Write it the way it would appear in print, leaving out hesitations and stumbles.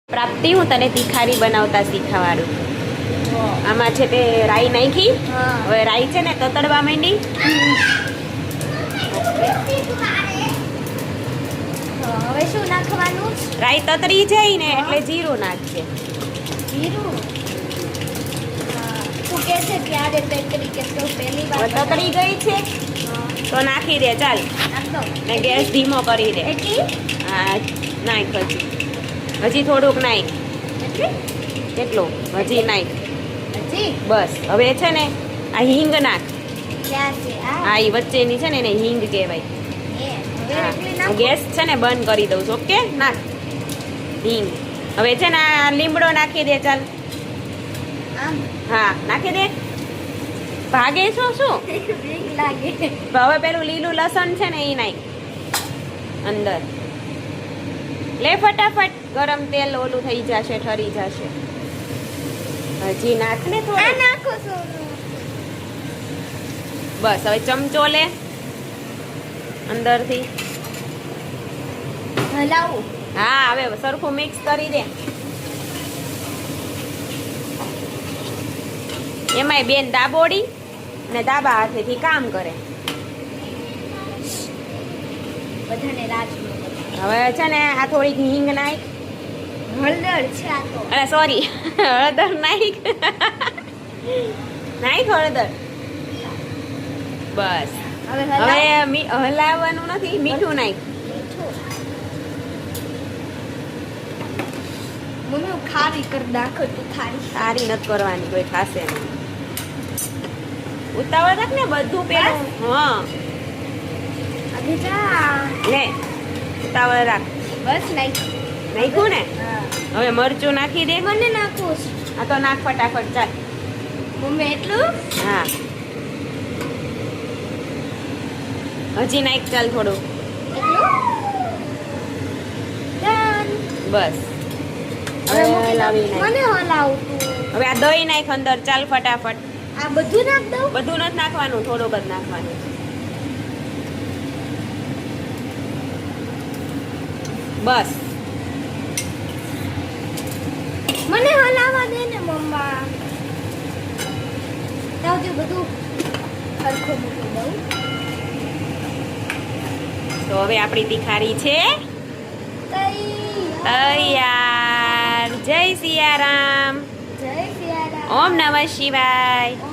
પ્રાપ્તિ હું તને તીખારી બનાવતા શીખવાડું. આમાં છે તે રાઈ નાખી. હવે રાઈ છે ને તતડવા માંડી. હવે શું નાખવાનું? રાઈ તતરી જાય ને એટલે જીરું નાખજે. જીરું તું કે છે ત્યારે તતરી કે તો પહેલી વાર તતરી ગઈ છે તો નાખી દે. ચાલ નાખ દો ને ગેસ ધીમો કરી દે. એટલી હા નાખ હજી થોડુંક નાખ. એટલી કેટલું હજી નાખ. હજી બસ હવે છે ને આ હિંગ નાખ. ક્યાં છે હા એ વચ્ચેની છે ને એને હિંગ કહેવાય. એ હવે એટલી હા નાખ. ગેસ છે ને બંધ કરી દઉં છું. ઓકે નાખ હિંગ. હવે છે ને આ લીમડો નાખી દે. ચાલ આમ હા નાખી દે. ભાગે છો શું? બીક લાગે. હવે પેલું લીલું લસણ છે ને એ નાખ અંદર. લે ફટાફટ ગરમ તેલ ઓલું થઈ જશે ઠરી જશે. હજી નાખ ને આ થોડું. નાખો છો બસ હવે ચમચો લે અંદરથી. હલાવું. હા હવે સરખું મિક્સ કરી દે. એમાંય બેન દાબોડી ને દાબા હાથેથી કામ કરે. બધાને રાજ હવે છે ને આ થોડીક હિંગ નાખ. હળદર છે આ તો. અરે સોરી હળદર નાખ. નાખ હળદર. બસ હવે હવે હલાવવાનું નથી. મીઠું નાખ. મમ્મી હું ખારી કરી નાખો તું ખારી. સારી નથી કરવાની કોઈ ખાશે નહીં. ઉતાવળ રાખ ને બધું પેલું. હા અભી જા લે ઉતાવળ રાખ. બસ નાખ. નાખ્યું ને. હા હવે મરચું નાખી દે. મને નાખો છે આ તો નાખ ફટાફટ. ચાલ મમ્મી એટલું હા હજી નાખ. ચાલ થોડું. એટલું ડન. બસ હવે હવે મૂકી હલાવી દઉં. નાખ. મને હલાવું તું. હવે આ દહીં નાખ અંદર. ચાલ ફટાફટ. આ બધું નાખ દઉં. બધું નથી નાખવાનું. થોડુંક જ નાખવાનું. બસ મને હલાવા દે ને મમ્મા. તાવથી બધું સરખું મૂકી દઉં. તો હવે આપણી તીખારી છે તૈયાર. તૈયાર. જય સિયારામ. જય સિયારામ. ઓમ નમઃ શિવાય.